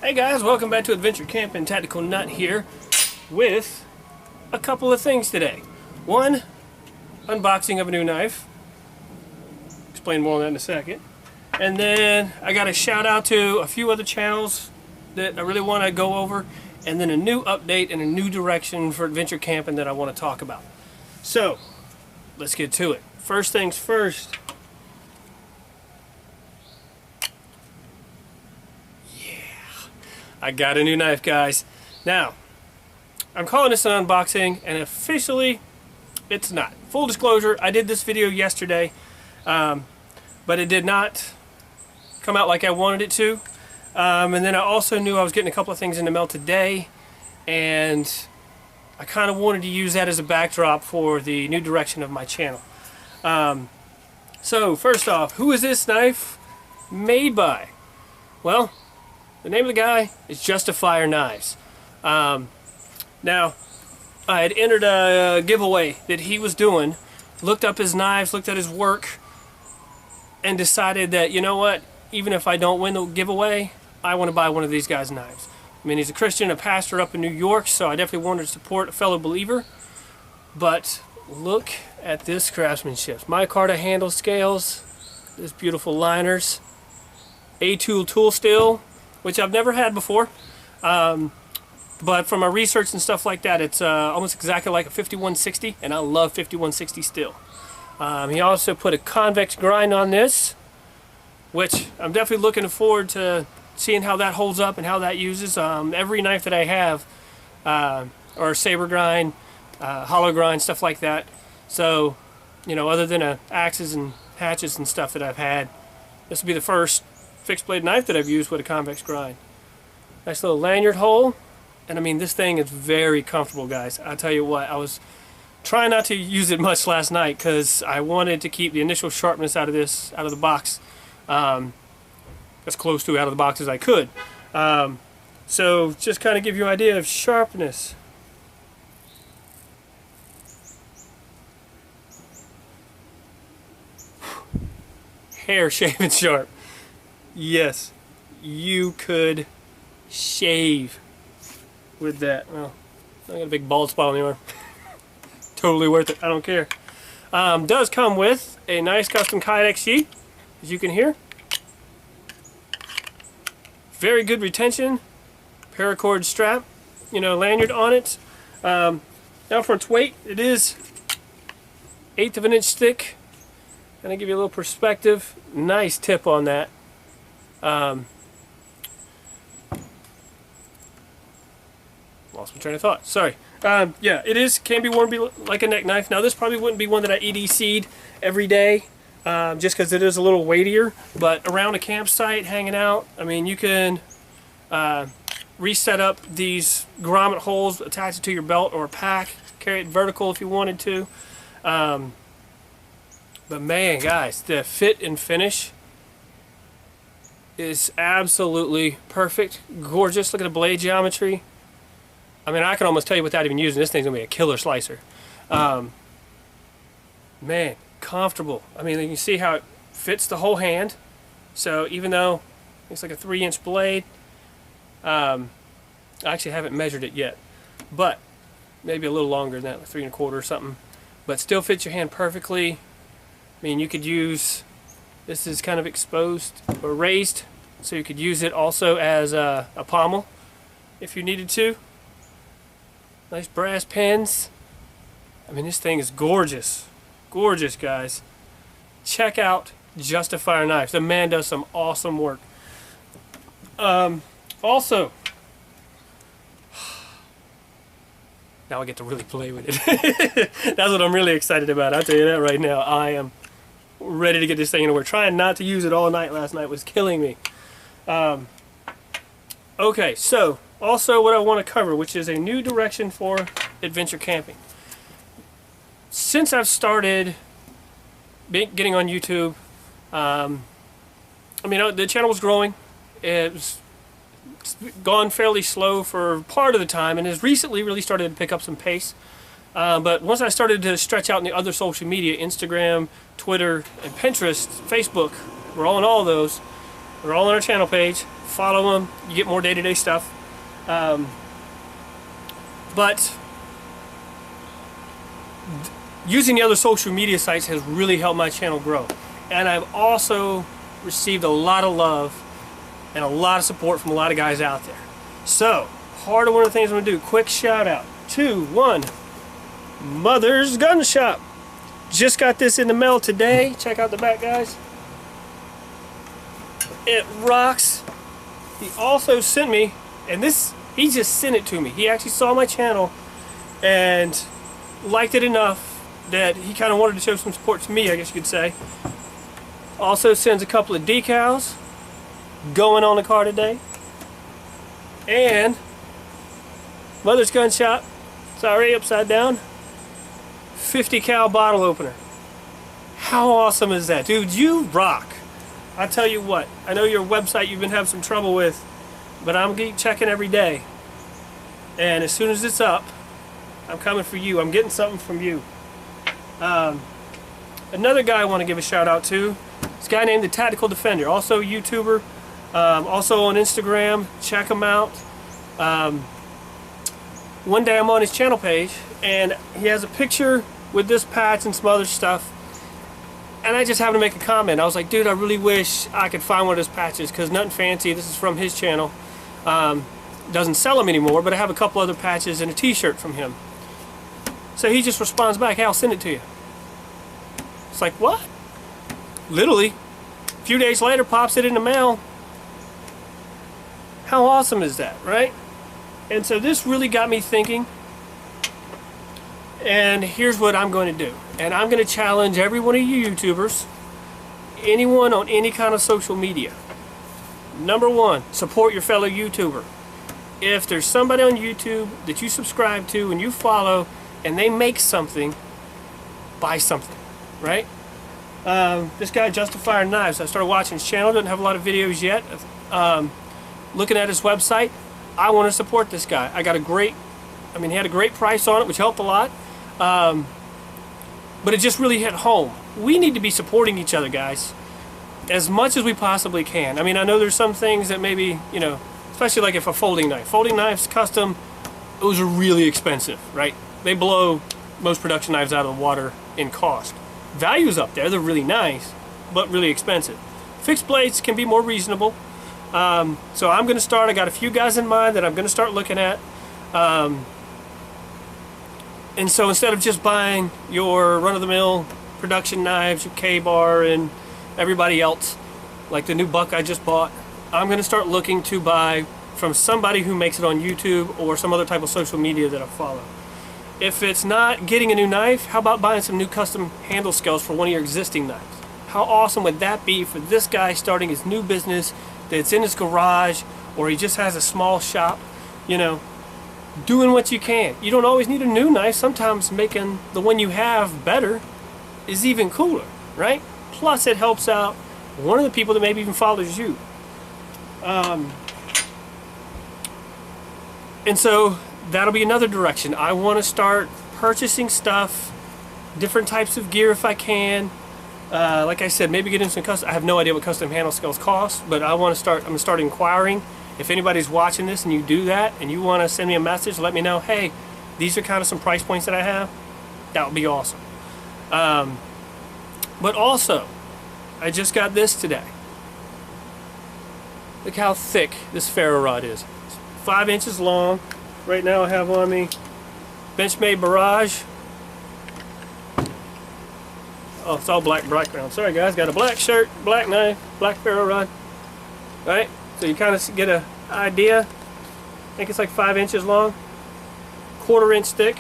Hey guys, welcome back to Adventure Camping. Tactical Nut here with a couple of things today. One, unboxing of a new knife. Explain more on that in a second. And then I got a shout out to a few other channels that I really want to go over, and then a new update and a new direction for adventure camping that I want to talk about. So, let's get to it. First things first. I got a new knife, guys. Now, I'm calling this an unboxing, and officially, it's not. Full disclosure, I did this video yesterday, but it did not come out like I wanted it to. And then I also knew I was getting a couple of things in the mail today, and I kind of wanted to use that as a backdrop for the new direction of my channel. So, first off, who is this knife made by? Well, the name of the guy is Justifier Knives. Now, I had entered a giveaway that he was doing, looked up his knives, looked at his work, and decided that, you know what, even if I don't win the giveaway, I want to buy one of these guys' knives. I mean, he's a Christian, a pastor up in New York, so I definitely wanted to support a fellow believer. But look at this craftsmanship. Micarta handle scales, this beautiful liners, A-tool tool steel, which I've never had before, but from my research and stuff like that, it's almost exactly like a 5160, and I love 5160 steel. He also put a convex grind on this, which I'm definitely looking forward to seeing how that holds up and how that uses. Every knife that I have, or saber grind, hollow grind, stuff like that. So, you know, other than axes and hatchets and stuff that I've had, this will be the first fixed blade knife that I've used with a convex grind. Nice little lanyard hole, and I mean, this thing is very comfortable, guys. I'll tell you what, I was trying not to use it much last night because I wanted to keep the initial sharpness out of this, out of the box, as close to out of the box as I could. So just kind of give you an idea of sharpness. Hair shaving sharp. Yes, you could shave with that. Well, I got a big bald spot on the arm. Totally worth it. I don't care. Does come with a nice custom kydex sheath, as you can hear. Very good retention. Paracord strap, you know, lanyard on it. Now for its weight, it is 1/8 of an inch thick. Gonna give you a little perspective. Nice tip on that. Lost my train of thought. Sorry. Yeah, it can be worn like a neck knife. Now, this probably wouldn't be one that I EDC'd every day, just because it is a little weightier. But around a campsite, hanging out, I mean, you can reset up these grommet holes, attach it to your belt or a pack, carry it vertical if you wanted to. But man, guys, the fit and finish is absolutely perfect. Gorgeous. Look at the blade geometry. I mean, I can almost tell you without even using this thing's gonna be a killer slicer. Man, comfortable. I mean, you can see how it fits the whole hand. So even though it's like a 3-inch blade, I actually haven't measured it yet, but maybe a little longer than that, like 3 1/4 or something. But still fits your hand perfectly. I mean, you could use, this is kind of exposed or raised, so you could use it also as a pommel if you needed to. Nice brass pins. I mean, this thing is gorgeous. Gorgeous, guys. Check out Justifier Knives. The man does some awesome work. Also, now I get to really play with it. That's what I'm really excited about. I'll tell you that right now. I am ready to get this thing into work. Trying not to use it all night last night was killing me. Okay, so also what I want to cover, which is a new direction for adventure camping. Since I've started getting on YouTube, I mean, the channel was growing. It's gone fairly slow for part of the time and has recently really started to pick up some pace. But once I started to stretch out in the other social media, Instagram, Twitter, and Pinterest, Facebook, we're all in all those. We're all on our channel page. follow him. You get more day-to-day stuff. But using the other social media sites has really helped my channel grow. And I've also received a lot of love and a lot of support from a lot of guys out there. So, part of one of the things I'm going to do, quick shout out to one, Mother's Gun Shop. Just got this in the mail today. Check out the back, guys. It rocks. He also sent me, and this, he just sent it to me. He actually saw my channel and liked it enough that he kind of wanted to show some support to me, I guess you could say. Also sends a couple of decals going on the car today. And Mother's Gun Shop, sorry, upside down, 50 cal bottle opener. How awesome is that? Dude, you rock. I tell you what, I know your website you've been having some trouble with, but I'm checking every day. And as soon as it's up, I'm coming for you. I'm getting something from you. Another guy I want to give a shout out to, this guy named the Tactical Defender, also a YouTuber, also on Instagram. Check him out. One day I'm on his channel page and he has a picture with this patch and some other stuff, and I just happened to make a comment. I was like, dude, I really wish I could find one of those patches, because nothing fancy, this is from his channel. Doesn't sell them anymore, but I have a couple other patches and a t-shirt from him. So he just responds back, hey, I'll send it to you. It's like, what? Literally, a few days later, pops it in the mail. How awesome is that, right? And so this really got me thinking. And here's what I'm going to do. And I'm going to challenge every one of you YouTubers, anyone on any kind of social media. Number one, support your fellow YouTuber. If there's somebody on YouTube that you subscribe to and you follow, and they make something, buy something, right? This guy, Justifier Knives, I started watching his channel, doesn't have a lot of videos yet. Looking at his website, I want to support this guy. I got a great, I mean, he had a great price on it, which helped a lot. But it just really hit home. We need to be supporting each other, guys, as much as we possibly can. I mean, I know there's some things that maybe, you know, especially like if a folding knife. Folding knives, custom, those are really expensive, right? They blow most production knives out of the water in cost. Value's up there, they're really nice, but really expensive. Fixed blades can be more reasonable. So I'm going to start, I got a few guys in mind that I'm going to start looking at. And so instead of just buying your run-of-the-mill production knives, your K-bar and everybody else, like the new buck I just bought, I'm going to start looking to buy from somebody who makes it on YouTube or some other type of social media that I follow. If it's not getting a new knife, how about buying some new custom handle scales for one of your existing knives? How awesome would that be for this guy starting his new business that's in his garage, or he just has a small shop, you know, doing what you can. You don't always need a new knife. Sometimes making the one you have better is even cooler, right? Plus it helps out one of the people that maybe even follows you. And so that'll be another direction. I want to start purchasing stuff, different types of gear if I can. Like I said, maybe get into some custom. I have no idea what custom handle scales cost, but I want to start. I'm going to start inquiring. If anybody's watching this and you do that and you want to send me a message, let me know, hey, these are kind of some price points that I have. That would be awesome. But also, I just got this today. Look how thick this ferro rod is. It's 5 inches long. Right now I have on me Benchmade Barrage. Oh, it's all black background. Sorry guys, got a black shirt, black knife, black ferro rod. Right? So you kind of get an idea. I think it's like 5 inches long. 1/4 inch thick.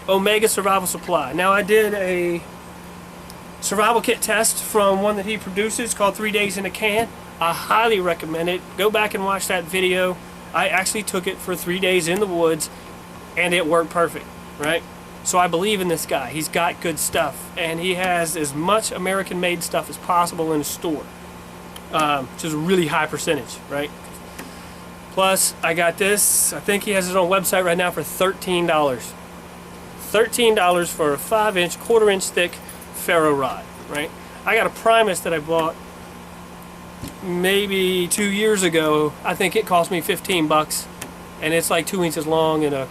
Omega Survival Supply. Now I did a survival kit test from one that he produces called 3 Days in a Can. I highly recommend it. Go back and watch that video. I actually took it for 3 days in the woods and it worked perfect, right? So I believe in this guy. He's got good stuff and he has as much American made stuff as possible in his store, which is a really high percentage, right? Plus I got this, I think he has his own website right now for $13. $13 for a 5 inch, 1/4 inch thick ferro rod, right? I got a Primus that I bought maybe 2 years ago. I think it cost me 15 bucks, and it's like 2 inches long and a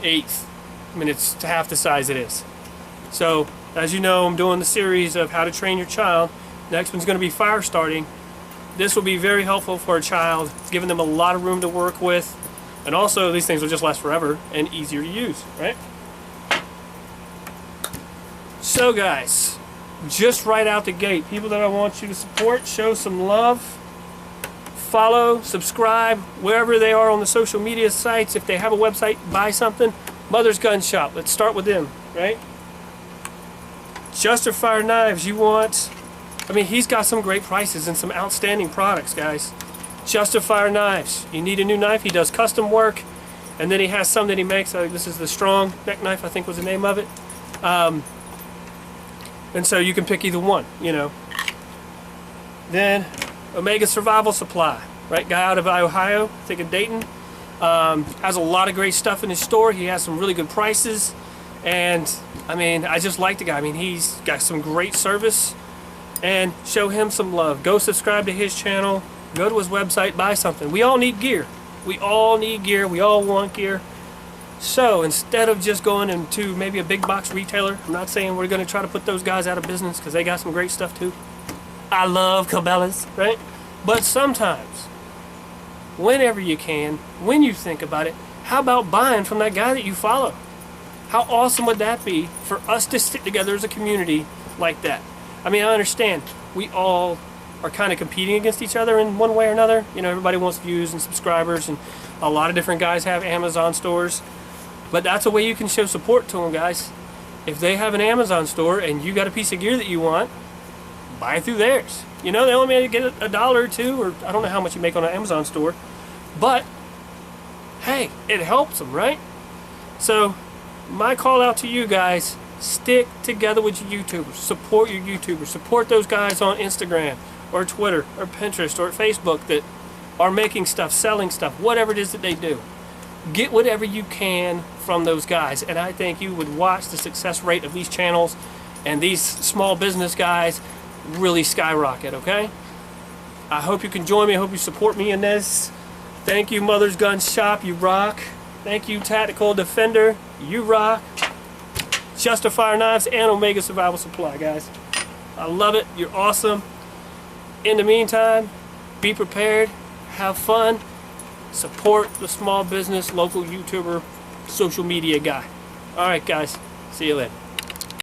eighth. I mean, it's half the size it is. So, as you know, I'm doing the series of how to train your child. Next one's going to be fire starting. This will be very helpful for a child, giving them a lot of room to work with, and also these things will just last forever and easier to use, right? So guys, just right out the gate, people that I want you to support, show some love, follow, subscribe, wherever they are on the social media sites. If they have a website, buy something. Mother's Gun Shop, let's start with them, right? Justifier Knives, you want, I mean, he's got some great prices and some outstanding products, guys. Justifier Knives, you need a new knife, he does custom work, and then he has some that he makes. This is the strong neck knife, I think was the name of it. And so you can pick either one, you know. Then Omega Survival Supply, right? Guy out of Ohio, I think of Dayton. Has a lot of great stuff in his store. He has some really good prices, and I mean, I just like the guy. I mean, he's got some great service, and show him some love. Go subscribe to his channel, go to his website, buy something. We all need gear. We all need gear. We all want gear. So instead of just going into maybe a big box retailer, I'm not saying we're going to try to put those guys out of business, because they got some great stuff too. I love Cabela's, right? But sometimes, whenever you can, when you think about it, how about buying from that guy that you follow? How awesome would that be for us to stick together as a community like that? I mean, I understand we all are kind of competing against each other in one way or another. You know, everybody wants views and subscribers, and a lot of different guys have Amazon stores. But that's a way you can show support to them, guys. If they have an Amazon store and you got a piece of gear that you want, buy through theirs. You know, they only may get $1 or $2, or I don't know how much you make on an Amazon store. But, hey, it helps them, right? So, my call out to you guys, stick together with your YouTubers. Support your YouTubers. Support those guys on Instagram, or Twitter, or Pinterest, or Facebook that are making stuff, selling stuff, whatever it is that they do. Get whatever you can from those guys, and I think you would watch the success rate of these channels and these small business guys really skyrocket, okay? I hope you can join me. I hope you support me in this. Thank you, Mother's Gun Shop, you rock. Thank you, Tactical Defender, you rock. Justifier Knives and Omega Survival Supply, guys. I love it. You're awesome. In the meantime, be prepared, have fun, support the small business, local YouTuber, social media guy. Alright guys, see you later.